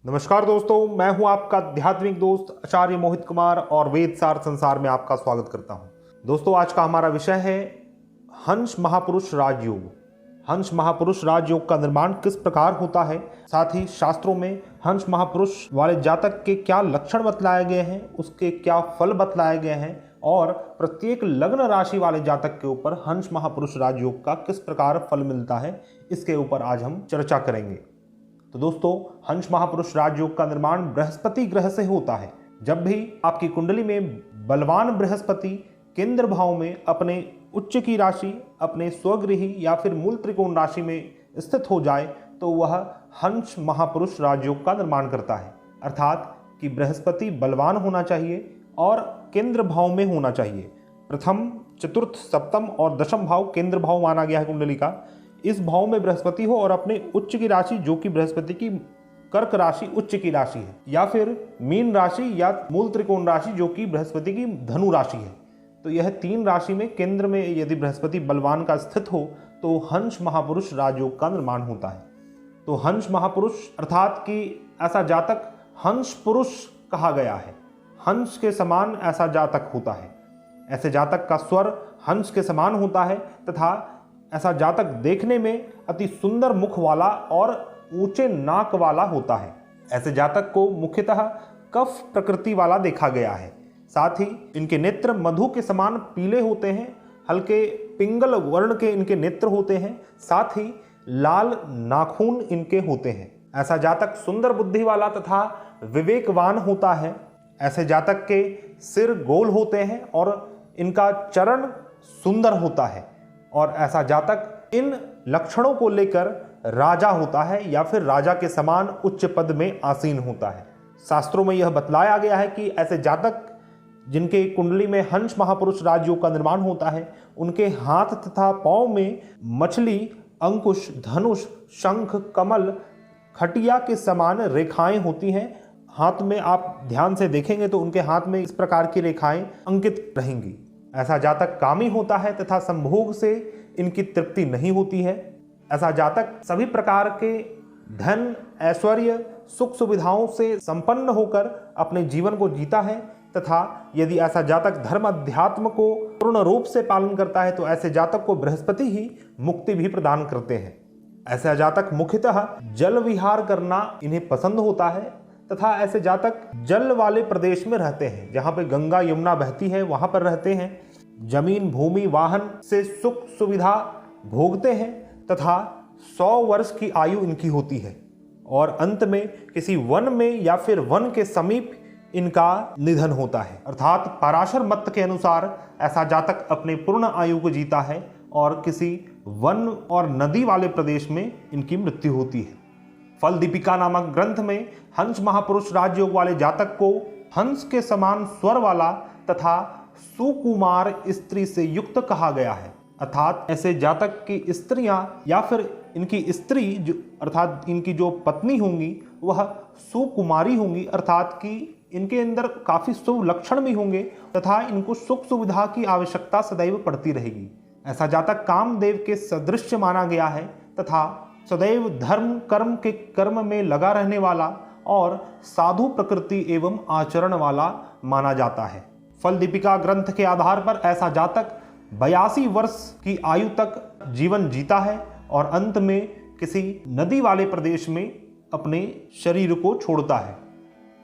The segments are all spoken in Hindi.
नमस्कार दोस्तों, मैं हूं आपका आध्यात्मिक दोस्त आचार्य मोहित कुमार और वेद सार संसार में आपका स्वागत करता हूं। दोस्तों, आज का हमारा विषय है हंस महापुरुष राजयोग। हंस महापुरुष राजयोग का निर्माण किस प्रकार होता है, साथ ही शास्त्रों में हंस महापुरुष वाले जातक के क्या लक्षण बतलाए गए हैं, उसके क्या फल बतलाए गए हैं और प्रत्येक लग्न राशि वाले जातक के ऊपर हंस महापुरुष राजयोग का किस प्रकार फल मिलता है, इसके ऊपर आज हम चर्चा करेंगे। तो दोस्तों, हंस महापुरुष राजयोग का निर्माण बृहस्पति ग्रह से होता है। जब भी आपकी कुंडली में बलवान बृहस्पति केंद्र भाव में अपने उच्च की राशि, अपने स्वगृही या फिर मूल त्रिकोण राशि में स्थित हो जाए तो वह हंस महापुरुष राजयोग का निर्माण करता है। अर्थात कि बृहस्पति बलवान होना चाहिए और केंद्र भाव में होना चाहिए। प्रथम, चतुर्थ, सप्तम और दशम भाव केंद्र भाव माना गया है कुंडली का। इस भाव में बृहस्पति हो और अपने उच्च की राशि जो कि बृहस्पति की कर्क राशि उच्च की राशि है, या फिर मीन राशि या मूल त्रिकोण राशि जो कि बृहस्पति की धनु राशि है। तो यह तीन राशि में केंद्र में यदि बृहस्पति बलवान का स्थित हो तो हंस महापुरुष राजयोग का निर्माण होता है। तो हंस महापुरुष अर्थात कि ऐसा जातक हंस पुरुष कहा गया है। हंस के समान ऐसा जातक होता है। ऐसे जातक का स्वर हंस के समान होता है तथा ऐसा जातक देखने में अति सुंदर मुख वाला और ऊंचे नाक वाला होता है। ऐसे जातक को मुख्यतः कफ प्रकृति वाला देखा गया है। साथ ही इनके नेत्र मधु के समान पीले होते हैं। हल्के पिंगल वर्ण के इनके नेत्र होते हैं। साथ ही लाल नाखून इनके होते हैं। ऐसा जातक सुंदर बुद्धि वाला तथा विवेकवान होता है। ऐसे जातक के सिर गोल होते हैं और इनका चरण सुंदर होता है। और ऐसा जातक इन लक्षणों को लेकर राजा होता है या फिर राजा के समान उच्च पद में आसीन होता है। शास्त्रों में यह बतलाया गया है कि ऐसे जातक जिनके कुंडली में हंस महापुरुष राजयोग का निर्माण होता है, उनके हाथ तथा पांव में मछली, अंकुश, धनुष, शंख, कमल, खटिया के समान रेखाएं होती हैं। हाथ में आप ध्यान से देखेंगे तो उनके हाथ में इस प्रकार की रेखाएं अंकित रहेंगी। ऐसा जातक कामी होता है तथा संभोग से इनकी तृप्ति नहीं होती है। ऐसा जातक सभी प्रकार के धन, ऐश्वर्य, सुख सुविधाओं से संपन्न होकर अपने जीवन को जीता है तथा यदि ऐसा जातक धर्म अध्यात्म को पूर्ण रूप से पालन करता है तो ऐसे जातक को बृहस्पति ही मुक्ति भी प्रदान करते हैं। ऐसा जातक मुख्यतः जल विहार करना इन्हें पसंद होता है तथा ऐसे जातक जल वाले प्रदेश में रहते हैं। जहाँ पे गंगा यमुना बहती है वहाँ पर रहते हैं। जमीन, भूमि, वाहन से सुख सुविधा भोगते हैं तथा 100 वर्ष की आयु इनकी होती है और अंत में किसी वन में या फिर वन के समीप इनका निधन होता है। अर्थात पराशर मत के अनुसार ऐसा जातक अपने पूर्ण आयु को जीता है और किसी वन और नदी वाले प्रदेश में इनकी मृत्यु होती है। फल दीपिका नामक ग्रंथ में हंस महापुरुष राजयोग वाले जातक को हंस के समान स्वर वाला तथा सुकुमार स्त्री से युक्त कहा गया है। अर्थात ऐसे जातक की स्त्रियां या फिर इनकी स्त्री जो अर्थात इनकी जो पत्नी होंगी वह सुकुमारी होंगी। अर्थात कि इनके अंदर काफी शुभ लक्षण भी होंगे तथा इनको सुख सुविधा की आवश्यकता सदैव पड़ती रहेगी। ऐसा जातक कामदेव के सदृश माना गया है तथा सदैव धर्म कर्म के कर्म में लगा रहने वाला और साधु प्रकृति एवं आचरण वाला माना जाता है। फल दीपिका ग्रंथ के आधार पर ऐसा जातक 82 वर्ष की आयु तक जीवन जीता है और अंत में किसी नदी वाले प्रदेश में अपने शरीर को छोड़ता है।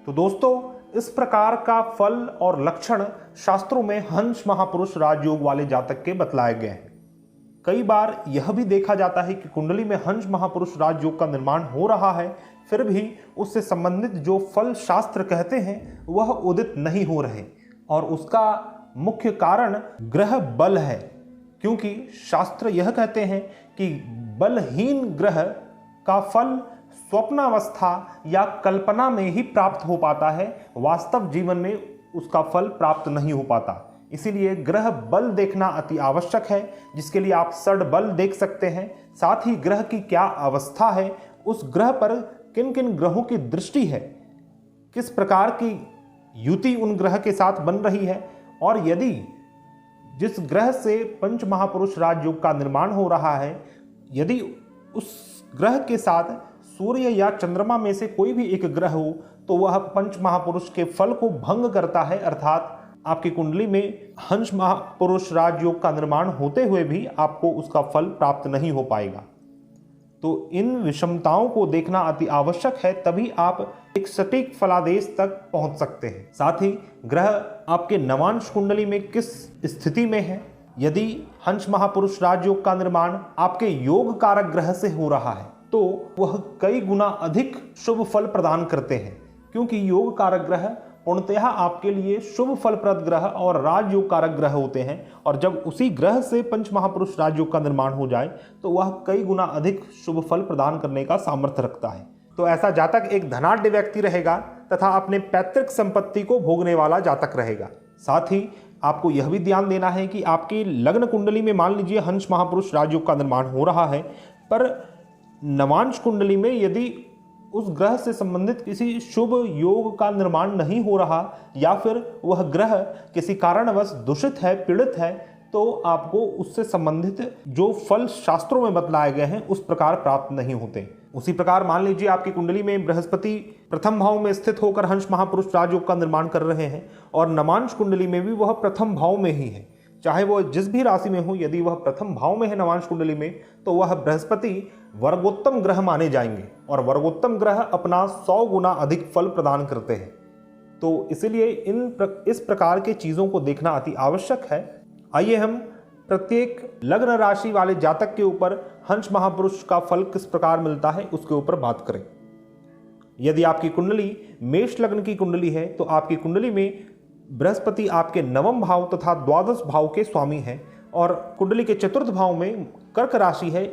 तो दोस्तों, इस प्रकार का फल और लक्षण शास्त्रों में हंस महापुरुष राजयोग वाले जातक के बतलाए गए हैं। कई बार यह भी देखा जाता है कि कुंडली में हंस महापुरुष राजयोग का निर्माण हो रहा है, फिर भी उससे संबंधित जो फल शास्त्र कहते हैं वह उदित नहीं हो रहे और उसका मुख्य कारण ग्रह बल है। क्योंकि शास्त्र यह कहते हैं कि बलहीन ग्रह का फल स्वप्नावस्था या कल्पना में ही प्राप्त हो पाता है, वास्तव जीवन में उसका फल प्राप्त नहीं हो पाता। इसीलिए ग्रह बल देखना अति आवश्यक है, जिसके लिए आप षड बल देख सकते हैं। साथ ही ग्रह की क्या अवस्था है, उस ग्रह पर किन किन ग्रहों की दृष्टि है, किस प्रकार की युति उन ग्रह के साथ बन रही है और यदि जिस ग्रह से पंच महापुरुष राजयोग का निर्माण हो रहा है, यदि उस ग्रह के साथ सूर्य या चंद्रमा में से कोई भी एक ग्रह हो तो वह पंच महापुरुष के फल को भंग करता है, अर्थात आपकी कुंडली में हंस महापुरुष राजयोग का निर्माण होते हुए भी आपको उसका फल प्राप्त नहीं हो पाएगा। तो इन विषमताओं को देखना अति आवश्यक है, तभी आप एक सटीक फलादेश तक पहुंच सकते हैं। साथ ही ग्रह आपके नवांश कुंडली में किस स्थिति में है। यदि हंस महापुरुष राजयोग का निर्माण आपके योग कारक ग्रह से हो रहा है तो वह कई गुना अधिक शुभ फल प्रदान करते हैं, क्योंकि योग कारक ग्रह पूर्णतः आपके लिए शुभ फलप्रद ग्रह और राजयोग कारक ग्रह होते हैं, और जब उसी ग्रह से पंच महापुरुष राजयोग का निर्माण हो जाए तो वह कई गुना अधिक शुभ फल प्रदान करने का सामर्थ्य रखता है। तो ऐसा जातक एक धनाढ्य व्यक्ति रहेगा तथा अपने पैतृक संपत्ति को भोगने वाला जातक रहेगा। साथ ही आपको यह भी ध्यान देना है कि आपकी लग्न कुंडली में मान लीजिए हंस महापुरुष राजयोग का निर्माण हो रहा है, पर नवांश कुंडली में यदि उस ग्रह से संबंधित किसी शुभ योग का निर्माण नहीं हो रहा या फिर वह ग्रह किसी कारणवश दूषित है, पीड़ित है, तो आपको उससे संबंधित जो फल शास्त्रों में बतलाए गए हैं उस प्रकार प्राप्त नहीं होते। उसी प्रकार मान लीजिए आपकी कुंडली में बृहस्पति प्रथम भाव में स्थित होकर हंस महापुरुष राजयोग का निर्माण कर रहे हैं और नवांश कुंडली में भी वह प्रथम भाव में ही है, चाहे वह जिस भी राशि में हो, यदि वह प्रथम भाव में है नवांश कुंडली में, तो वह बृहस्पति वर्गोत्तम ग्रह माने जाएंगे और वर्गोत्तम ग्रह अपना 100 गुना अधिक फल प्रदान करते हैं। तो इसलिए इस प्रकार के चीज़ों को देखना अति आवश्यक है। आइए हम प्रत्येक लग्न राशि वाले जातक के ऊपर हंस महापुरुष का फल किस प्रकार मिलता है उसके ऊपर बात करें। यदि आपकी कुंडली मेष लग्न की कुंडली है तो आपकी कुंडली में बृहस्पति आपके नवम भाव तथा द्वादश भाव के स्वामी हैं और कुंडली के चतुर्थ भाव में कर्क राशि है।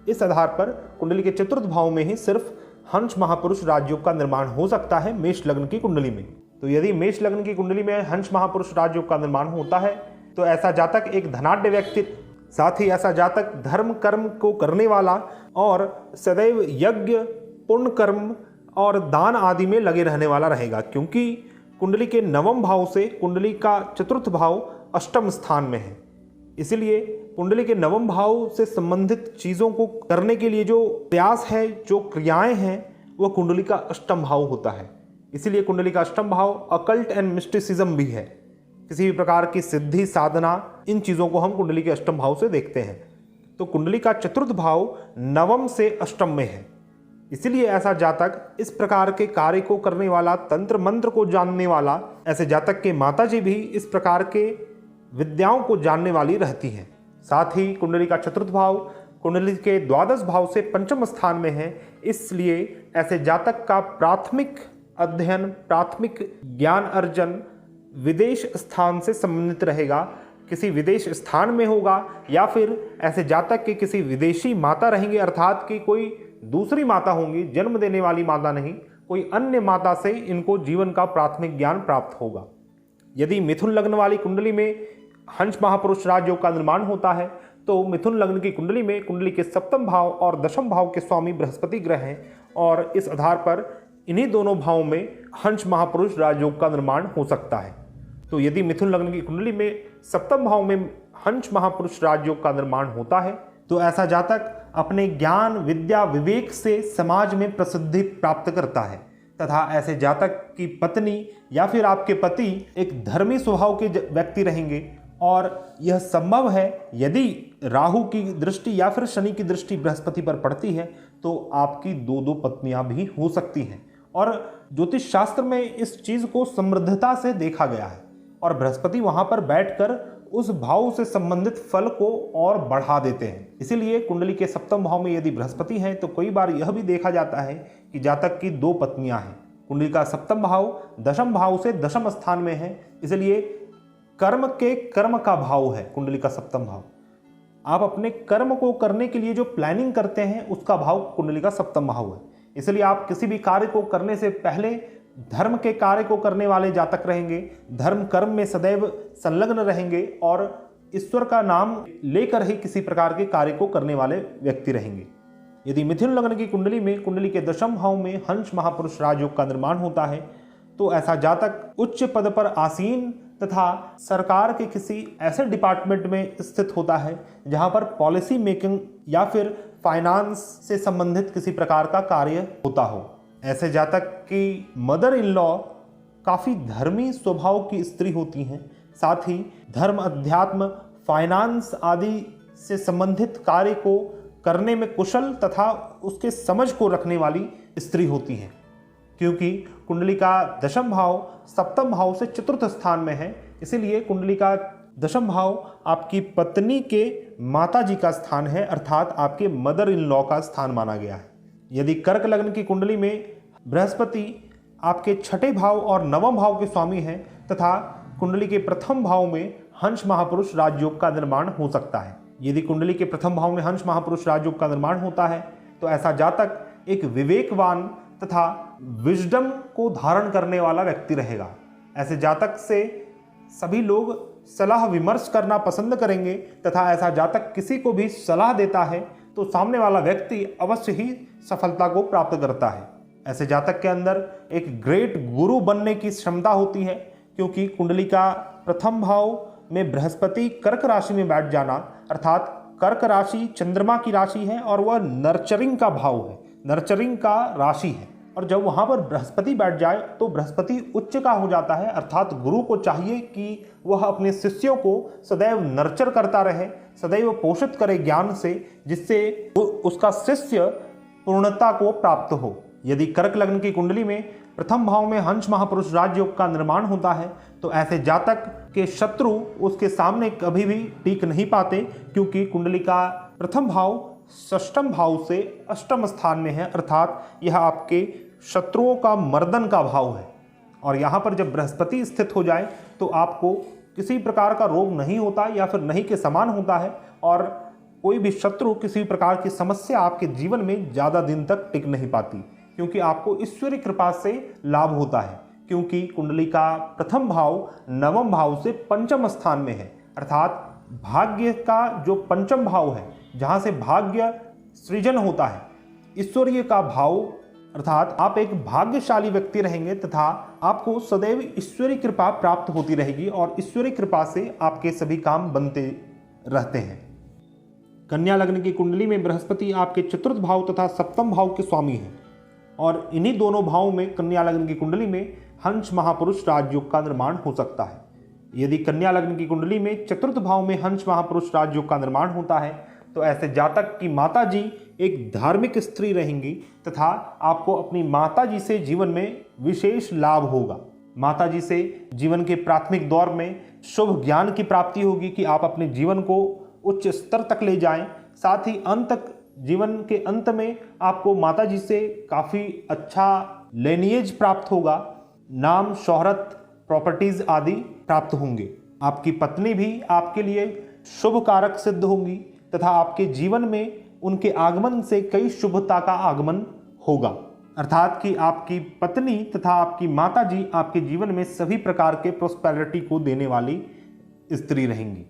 इस आधार पर कुंडली के चतुर्थ भाव में ही सिर्फ हंस महापुरुष राजयोग का निर्माण हो सकता है मेष लग्न की कुंडली में। तो यदि मेष लग्न की कुंडली में हंस महापुरुष राजयोग का निर्माण होता है तो ऐसा जातक एक धनाढ्य व्यक्ति, साथ ही ऐसा जातक धर्म कर्म को करने वाला और सदैव यज्ञ पुण्य कर्म और दान आदि में लगे रहने वाला रहेगा, क्योंकि कुंडली के नवम भाव से कुंडली का चतुर्थ भाव अष्टम स्थान में है। इसलिए कुंडली के नवम भाव से संबंधित चीज़ों को करने के लिए जो प्रयास है, जो क्रियाएं हैं, वह कुंडली का अष्टम भाव होता है। इसलिए कुंडली का अष्टम भाव अकल्ट एंड मिस्टिसिज्म भी है। किसी भी प्रकार की सिद्धि साधना, इन चीज़ों को हम कुंडली के अष्टम भाव से देखते हैं। तो कुंडली का चतुर्थ भाव नवम से अष्टम में है। इसलिए ऐसा जातक इस प्रकार के कार्य को करने वाला, तंत्र मंत्र को जानने वाला, ऐसे जातक के माताजी भी इस प्रकार के विद्याओं को जानने वाली रहती हैं। साथ ही कुंडली का चतुर्थ भाव कुंडली के द्वादश भाव से पंचम स्थान में है। इसलिए ऐसे जातक का प्राथमिक अध्ययन, प्राथमिक ज्ञान अर्जन विदेश स्थान से संबंधित रहेगा, किसी विदेश स्थान में होगा, या फिर ऐसे जातक के किसी विदेशी माता रहेंगे, अर्थात कि कोई दूसरी माता होंगी, जन्म देने वाली माता नहीं, कोई अन्य माता से इनको जीवन का प्राथमिक ज्ञान प्राप्त होगा। यदि मिथुन लग्न वाली कुंडली में हंस महापुरुष राजयोग का निर्माण होता है तो मिथुन लग्न की कुंडली में कुंडली के सप्तम भाव और दशम भाव के स्वामी बृहस्पति ग्रह हैं और इस आधार पर इन्हीं दोनों भावों में हंस महापुरुष राजयोग का निर्माण हो सकता है। तो यदि मिथुन लग्न की कुंडली में सप्तम भाव में हंस महापुरुष राजयोग का निर्माण होता है तो ऐसा जातक अपने ज्ञान, विद्या, विवेक से समाज में प्रसिद्धि प्राप्त करता है तथा ऐसे जातक की पत्नी या फिर आपके पति एक धर्मी स्वभाव के व्यक्ति रहेंगे और यह संभव है यदि राहु की दृष्टि या फिर शनि की दृष्टि बृहस्पति पर पड़ती है तो आपकी दो पत्नियां भी हो सकती हैं। और ज्योतिष शास्त्र में इस चीज को समृद्धता से देखा गया है और बृहस्पति वहां पर बैठकर उस भाव से संबंधित फल को और बढ़ा देते हैं। इसीलिए कुंडली के सप्तम भाव में यदि बृहस्पति हैं तो कई बार यह भी देखा जाता है कि जातक की 2 पत्नियां हैं। कुंडली का सप्तम भाव दशम भाव से दशम स्थान में है, इसलिए कर्म के कर्म का भाव है कुंडली का सप्तम भाव। आप अपने कर्म को करने के लिए जो प्लानिंग करते हैं उसका भाव कुंडली का सप्तम भाव है। इसलिए आप किसी भी कार्य को करने से पहले धर्म के कार्य को करने वाले जातक रहेंगे, धर्म कर्म में सदैव संलग्न रहेंगे और ईश्वर का नाम लेकर ही किसी प्रकार के कार्य को करने वाले व्यक्ति रहेंगे। यदि मिथुन लग्न की कुंडली में कुंडली के दशम भाव में हंस महापुरुष राजयोग का निर्माण होता है तो ऐसा जातक उच्च पद पर आसीन तथा सरकार के किसी ऐसे डिपार्टमेंट में स्थित होता है जहां पर पॉलिसी मेकिंग या फिर फाइनेंस से संबंधित किसी प्रकार का कार्य होता हो। ऐसे जातक की मदर इन लॉ काफ़ी धर्मी स्वभाव की स्त्री होती हैं, साथ ही धर्म, अध्यात्म, फाइनेंस आदि से संबंधित कार्य को करने में कुशल तथा उसके समझ को रखने वाली स्त्री होती हैं। क्योंकि कुंडली का दशम भाव सप्तम भाव से चतुर्थ स्थान में है, इसीलिए कुंडली का दशम भाव आपकी पत्नी के माताजी का स्थान है, अर्थात आपके मदर इन लॉ का स्थान माना गया है। यदि कर्क लग्न की कुंडली में बृहस्पति आपके छठे भाव और नवम भाव के स्वामी हैं तथा कुंडली के प्रथम भाव में हंस महापुरुष राजयोग का निर्माण हो सकता है। यदि कुंडली के प्रथम भाव में हंस महापुरुष राजयोग का निर्माण होता है तो ऐसा जातक एक विवेकवान तथा विजडम को धारण करने वाला व्यक्ति रहेगा। ऐसे जातक से सभी लोग सलाह विमर्श करना पसंद करेंगे तथा ऐसा जातक किसी को भी सलाह देता है तो सामने वाला व्यक्ति अवश्य ही सफलता को प्राप्त करता है। ऐसे जातक के अंदर एक ग्रेट गुरु बनने की क्षमता होती है, क्योंकि कुंडली का प्रथम भाव में बृहस्पति कर्क राशि में बैठ जाना, अर्थात कर्क राशि चंद्रमा की राशि है और वह नर्चरिंग का भाव है, नर्चरिंग का राशि है। और जब वहाँ पर बृहस्पति बैठ जाए तो बृहस्पति उच्च का हो जाता है, अर्थात गुरु को चाहिए कि वह अपने शिष्यों को सदैव नर्चर करता रहे, सदैव पोषित करे ज्ञान से, जिससे उसका शिष्य पूर्णता को प्राप्त हो। यदि कर्क लग्न की कुंडली में प्रथम भाव में हंस महापुरुष राजयोग का निर्माण होता है तो ऐसे जातक के शत्रु उसके सामने कभी भी टिक नहीं पाते, क्योंकि कुंडली का प्रथम भाव षष्ठम भाव से अष्टम स्थान में है, अर्थात यह आपके शत्रुओं का मर्दन का भाव है। और यहाँ पर जब बृहस्पति स्थित हो जाए तो आपको किसी प्रकार का रोग नहीं होता या फिर नहीं के समान होता है, और कोई भी शत्रु, किसी प्रकार की समस्या आपके जीवन में ज़्यादा दिन तक टिक नहीं पाती, क्योंकि आपको ईश्वरीय कृपा से लाभ होता है। क्योंकि कुंडली का प्रथम भाव नवम भाव से पंचम स्थान में है, अर्थात भाग्य का जो पंचम भाव है, जहाँ से भाग्य सृजन होता है, ईश्वरीय का भाव, अर्थात आप एक भाग्यशाली व्यक्ति रहेंगे तथा आपको सदैव ईश्वरीय कृपा प्राप्त होती रहेगी और ईश्वरीय कृपा से आपके सभी काम बनते रहते हैं। कन्या लग्न की कुंडली में बृहस्पति आपके चतुर्थ भाव तथा सप्तम भाव के स्वामी हैं, और इन्हीं दोनों भावों में कन्या लग्न की कुंडली में हंस महापुरुष राजयोग का निर्माण हो सकता है। यदि कन्या लग्न की कुंडली में चतुर्थ भाव में हंस महापुरुष राजयोग का निर्माण होता है तो ऐसे जातक की माताजी एक धार्मिक स्त्री रहेंगी तथा आपको अपनी माताजी से जीवन में विशेष लाभ होगा। माताजी से जीवन के प्राथमिक दौर में शुभ ज्ञान की प्राप्ति होगी कि आप अपने जीवन को उच्च स्तर तक ले जाएं, साथ ही जीवन के अंत में आपको माताजी से काफ़ी अच्छा लेनिएज प्राप्त होगा, नाम, शोहरत, प्रॉपर्टीज आदि प्राप्त होंगे। आपकी पत्नी भी आपके लिए शुभ कारक सिद्ध होंगी तथा आपके जीवन में उनके आगमन से कई शुभता का आगमन होगा, अर्थात कि आपकी पत्नी तथा आपकी माताजी आपके जीवन में सभी प्रकार के प्रोस्पेरिटी को देने वाली स्त्री रहेंगी।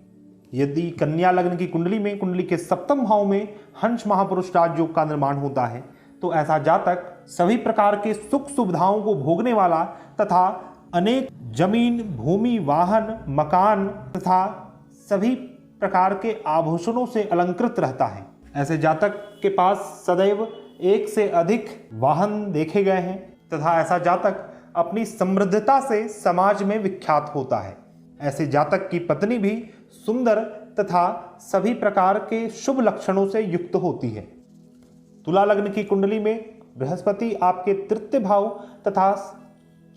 यदि कन्या लग्न की कुंडली में कुंडली के सप्तम भाव में हंस महापुरुष राजयोग का निर्माण होता है तो ऐसा जातक सभी प्रकार के सुख सुविधाओं को भोगने वाला तथा अनेक जमीन, भूमि, वाहन, मकान तथा सभी प्रकार के आभूषणों से अलंकृत रहता है। ऐसे जातक के पास सदैव एक से अधिक वाहन देखे गए हैं तथा ऐसा जातक अपनी समृद्धता से समाज में विख्यात होता है। ऐसे जातक की पत्नी भी सुंदर तथा सभी प्रकार के शुभ लक्षणों से युक्त होती है। तुला लग्न की कुंडली में बृहस्पति आपके तृतीय भाव तथा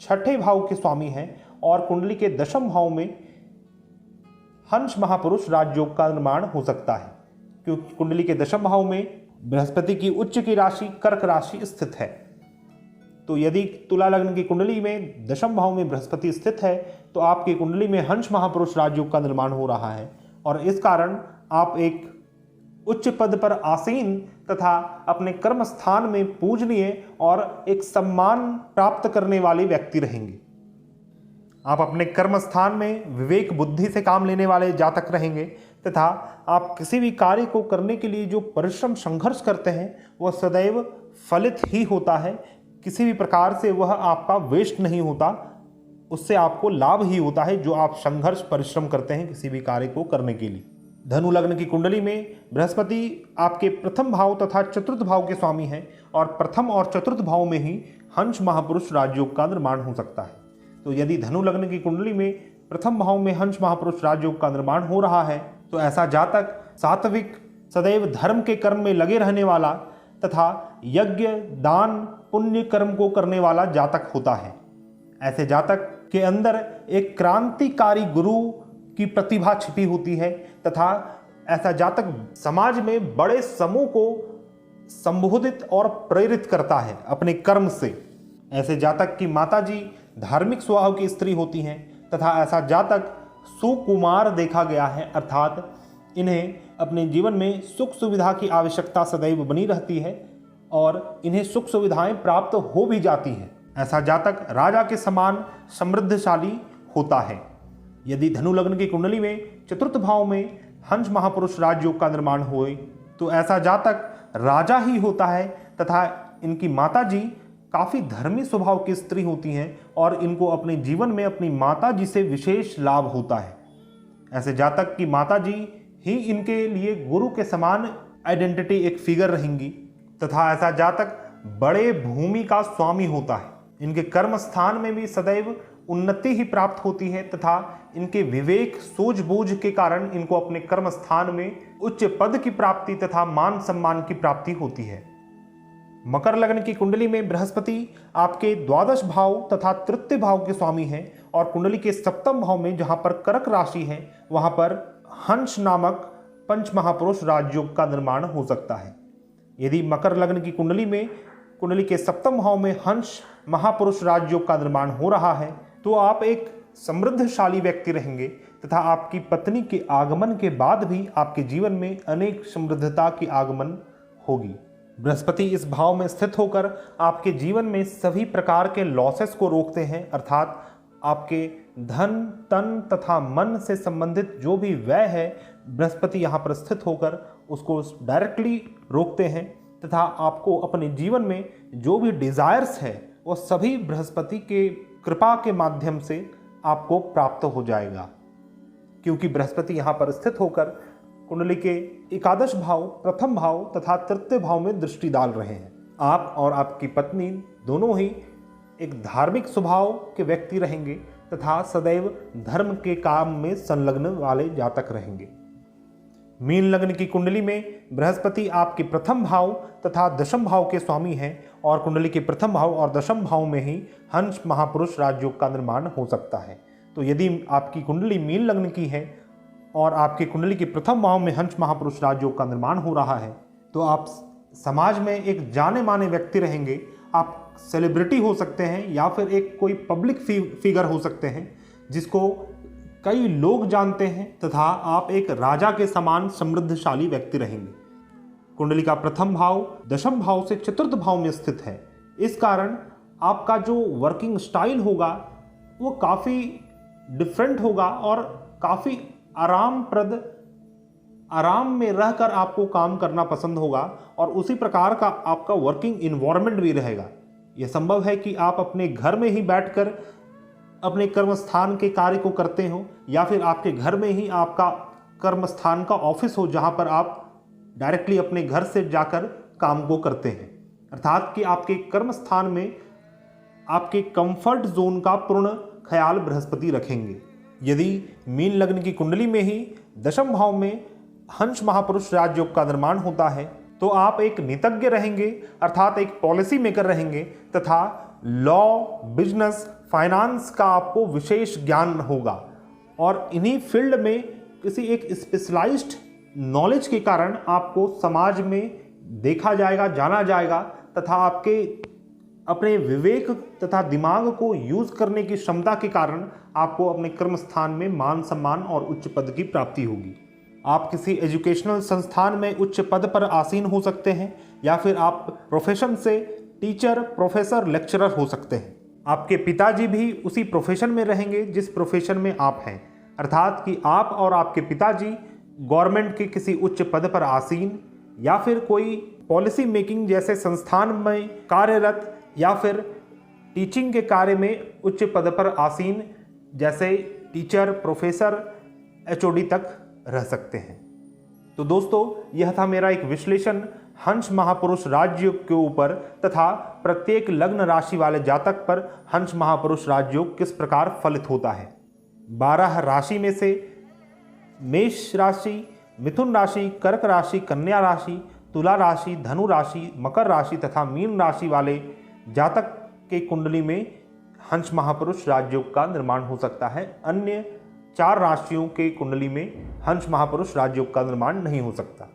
छठे भाव के स्वामी हैं और कुंडली के दशम भाव में हंस महापुरुष राजयोग का निर्माण हो सकता है, क्योंकि कुंडली के दशम भाव में बृहस्पति की उच्च की राशि कर्क राशि स्थित है। तो यदि तुला लग्न की कुंडली में दशम भाव में बृहस्पति स्थित है तो आपकी कुंडली में हंस महापुरुष राजयोग का निर्माण हो रहा है और इस कारण आप एक उच्च पद पर आसीन तथा अपने कर्म स्थान में पूजनीय और एक सम्मान प्राप्त करने वाले व्यक्ति रहेंगे। आप अपने कर्म स्थान में विवेक बुद्धि से काम लेने वाले जातक रहेंगे तथा आप किसी भी कार्य को करने के लिए जो परिश्रम संघर्ष करते हैं वह सदैव फलित ही होता है। किसी भी प्रकार से वह आपका वेस्ट नहीं होता, उससे आपको लाभ ही होता है जो आप संघर्ष परिश्रम करते हैं किसी भी कार्य को करने के लिए। धनु लग्न की कुंडली में बृहस्पति आपके प्रथम भाव तथा चतुर्थ भाव के स्वामी हैं और प्रथम और चतुर्थ भाव में ही हंस महापुरुष राजयोग का निर्माण हो सकता है। तो यदि धनु लग्न की कुंडली में प्रथम भाव में हंस महापुरुष राजयोग का निर्माण हो रहा है तो ऐसा जातक सात्विक, सदैव धर्म के कर्म में लगे रहने वाला तथा यज्ञ, दान, पुण्य कर्म को करने वाला जातक होता है। ऐसे जातक के अंदर एक क्रांतिकारी गुरु की प्रतिभा छिपी होती है तथा ऐसा जातक समाज में बड़े समूह को संबोधित और प्रेरित करता है अपने कर्म से। ऐसे जातक की माताजी धार्मिक स्वभाव की स्त्री होती हैं तथा ऐसा जातक सुकुमार देखा गया है, अर्थात इन्हें अपने जीवन में सुख सुविधा की आवश्यकता सदैव बनी रहती है और इन्हें सुख सुविधाएं प्राप्त हो भी जाती हैं। ऐसा जातक राजा के समान समृद्धशाली होता है। यदि धनु लग्न की कुंडली में चतुर्थ भाव में हंस महापुरुष राजयोग का निर्माण होए तो ऐसा जातक राजा ही होता है तथा इनकी माताजी काफ़ी धर्मी स्वभाव की स्त्री होती हैं और इनको अपने जीवन में अपनी माताजी से विशेष लाभ होता है। ऐसे जातक की माताजी ही इनके लिए गुरु के समान आइडेंटिटी एक फिगर रहेंगी तथा ऐसा जातक बड़े भूमि का स्वामी होता है। इनके कर्म स्थान में भी सदैव उन्नति ही प्राप्त होती है तथा इनके विवेक, सूझबूझ के कारण इनको अपने कर्म स्थान में उच्च पद की प्राप्ति तथा मान सम्मान की प्राप्ति होती है। मकर लग्न की कुंडली में बृहस्पति आपके द्वादश भाव तथा तृतीय भाव के स्वामी हैं और कुंडली के सप्तम भाव में जहां पर कर्क राशि है वहां पर हंस नामक पंच महापुरुष राजयोग का निर्माण हो सकता है। यदि मकर लग्न की कुंडली में कुंडली के सप्तम भाव में हंस महापुरुष राजयोग का निर्माण हो रहा है तो आप एक समृद्धशाली व्यक्ति रहेंगे तथा आपकी पत्नी के आगमन के बाद भी आपके जीवन में अनेक समृद्धता की आगमन होगी। बृहस्पति इस भाव में स्थित होकर आपके जीवन में सभी प्रकार के लॉसेस को रोकते हैं, अर्थात आपके धन, तन तथा मन से संबंधित जो भी व्यय है बृहस्पति यहाँ पर स्थित होकर उसको डायरेक्टली रोकते हैं तथा आपको अपने जीवन में जो भी डिजायर्स है वो सभी बृहस्पति के कृपा के माध्यम से आपको प्राप्त हो जाएगा, क्योंकि बृहस्पति यहाँ पर स्थित होकर कुंडली के एकादश भाव, प्रथम भाव तथा तृतीय भाव में दृष्टि डाल रहे हैं। आप और आपकी पत्नी दोनों ही एक धार्मिक स्वभाव के व्यक्ति रहेंगे तथा सदैव धर्म के काम में संलग्न वाले जातक रहेंगे। मीन लग्न की कुंडली में बृहस्पति आपके प्रथम भाव तथा दशम भाव के स्वामी हैं और कुंडली के प्रथम भाव और दशम भाव में ही हंस महापुरुष राजयोग का निर्माण हो सकता है। तो यदि आपकी कुंडली मीन लग्न की है और आपकी कुंडली के प्रथम भाव में हंस महापुरुष राजयोग का निर्माण हो रहा है तो आप समाज में एक जाने माने व्यक्ति रहेंगे। आप सेलिब्रिटी हो सकते हैं या फिर एक कोई पब्लिक फिगर हो सकते हैं जिसको कई लोग जानते हैं तथा आप एक राजा के समान समृद्धशाली व्यक्ति रहेंगे। कुंडली का प्रथम भाव दशम भाव से चतुर्थ भाव में स्थित है, इस कारण आपका जो वर्किंग स्टाइल होगा वो काफ़ी डिफरेंट होगा और काफ़ी आराम में रहकर आपको काम करना पसंद होगा और उसी प्रकार का आपका वर्किंग इन्वायरमेंट भी रहेगा। यह संभव है कि आप अपने घर में ही बैठकर अपने कर्म स्थान के कार्य को करते हो या फिर आपके घर में ही आपका कर्म स्थान का ऑफिस हो जहां पर आप डायरेक्टली अपने घर से जाकर काम को करते हैं, अर्थात कि आपके कर्म स्थान में आपके कंफर्ट जोन का पूर्ण ख्याल बृहस्पति रखेंगे। यदि मीन लग्न की कुंडली में ही दशम भाव में हंस महापुरुष राजयोग का निर्माण होता है तो आप एक नीतिज्ञ रहेंगे, अर्थात एक पॉलिसी मेकर रहेंगे तथा लॉ, बिजनेस, फाइनेंस का आपको विशेष ज्ञान होगा और इन्हीं फील्ड में किसी एक स्पेशलाइज्ड नॉलेज के कारण आपको समाज में देखा जाएगा, जाना जाएगा तथा आपके अपने विवेक तथा दिमाग को यूज करने की क्षमता के कारण आपको अपने कर्म स्थान में मान सम्मान और उच्च पद की प्राप्ति होगी। आप किसी एजुकेशनल संस्थान में उच्च पद पर आसीन हो सकते हैं या फिर आप प्रोफेशन से टीचर, प्रोफेसर, लेक्चरर हो सकते हैं। आपके पिताजी भी उसी प्रोफेशन में रहेंगे जिस प्रोफेशन में आप हैं, अर्थात कि आप और आपके पिताजी गवर्नमेंट के किसी उच्च पद पर आसीन या फिर कोई पॉलिसी मेकिंग जैसे संस्थान में कार्यरत या फिर टीचिंग के कार्य में उच्च पद पर आसीन जैसे टीचर, प्रोफेसर, एचओडी तक रह सकते हैं। तो दोस्तों यह था मेरा एक विश्लेषण हंस महापुरुष राजयोग के ऊपर तथा प्रत्येक लग्न राशि वाले जातक पर हंस महापुरुष राजयोग किस प्रकार फलित होता है। 12 राशि में से मेष राशि, मिथुन राशि, कर्क राशि, कन्या राशि, तुला राशि, धनु राशि, मकर राशि तथा मीन राशि वाले जातक के कुंडली में हंस महापुरुष राजयोग का निर्माण हो सकता है। अन्य 4 राशियों के कुंडली में हंस महापुरुष राजयोग का निर्माण नहीं हो सकता।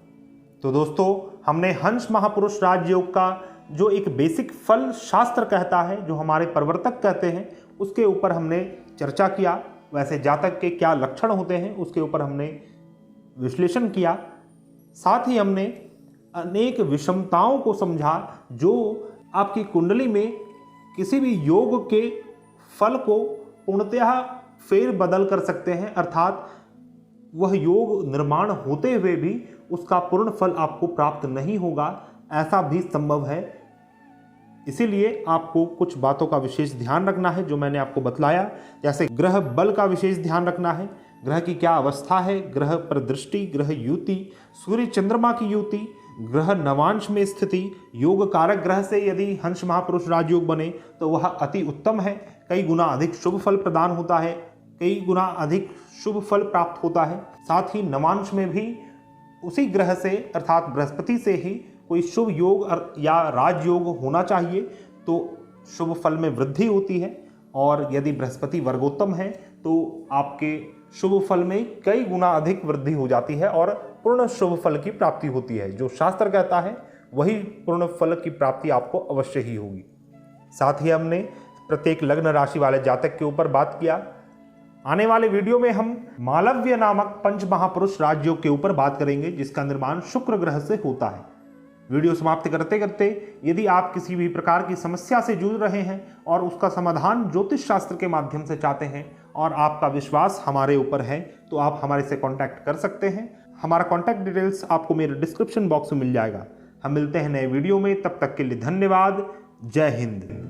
तो दोस्तों हमने हंस महापुरुष राजयोग का जो एक बेसिक फल शास्त्र कहता है, जो हमारे प्रवर्तक कहते हैं, उसके ऊपर हमने चर्चा किया। वैसे जातक के क्या लक्षण होते हैं उसके ऊपर हमने विश्लेषण किया। साथ ही हमने अनेक विषमताओं को समझा जो आपकी कुंडली में किसी भी योग के फल को पूर्णतः फेर बदल कर सकते हैं, अर्थात वह योग निर्माण होते हुए भी उसका पूर्ण फल आपको प्राप्त नहीं होगा, ऐसा भी संभव है। इसीलिए आपको कुछ बातों का विशेष ध्यान रखना है जो मैंने आपको बतलाया। जैसे ग्रह बल का विशेष ध्यान रखना है, ग्रह की क्या अवस्था है, ग्रह पर दृष्टि, ग्रह युति, सूर्य चंद्रमा की युति, ग्रह नवांश में स्थिति, योग कारक ग्रह से यदि हंस महापुरुष राजयोग बने तो वह अति उत्तम है, कई गुना अधिक शुभ फल प्रदान होता है, कई गुना अधिक शुभ फल प्राप्त होता है। साथ ही नवांश में भी उसी ग्रह से अर्थात बृहस्पति से ही कोई शुभ योग या राजयोग होना चाहिए तो शुभ फल में वृद्धि होती है, और यदि बृहस्पति वर्गोत्तम है तो आपके शुभ फल में कई गुना अधिक वृद्धि हो जाती है और पूर्ण शुभ फल की प्राप्ति होती है। जो शास्त्र कहता है वही पूर्ण फल की प्राप्ति आपको अवश्य ही होगी। साथ ही हमने प्रत्येक लग्न राशि वाले जातक के ऊपर बात किया। आने वाले वीडियो में हम मालव्य नामक पंच महापुरुष राजयोग के ऊपर बात करेंगे जिसका निर्माण शुक्र ग्रह से होता है। वीडियो समाप्त करते करते यदि आप किसी भी प्रकार की समस्या से जूझ रहे हैं और उसका समाधान ज्योतिष शास्त्र के माध्यम से चाहते हैं और आपका विश्वास हमारे ऊपर है तो आप हमारे से कांटेक्ट कर सकते हैं। हमारा कांटेक्ट डिटेल्स आपको मेरे डिस्क्रिप्शन बॉक्स में मिल जाएगा। हम मिलते हैं नए वीडियो में, तब तक के लिए धन्यवाद। जय हिंद।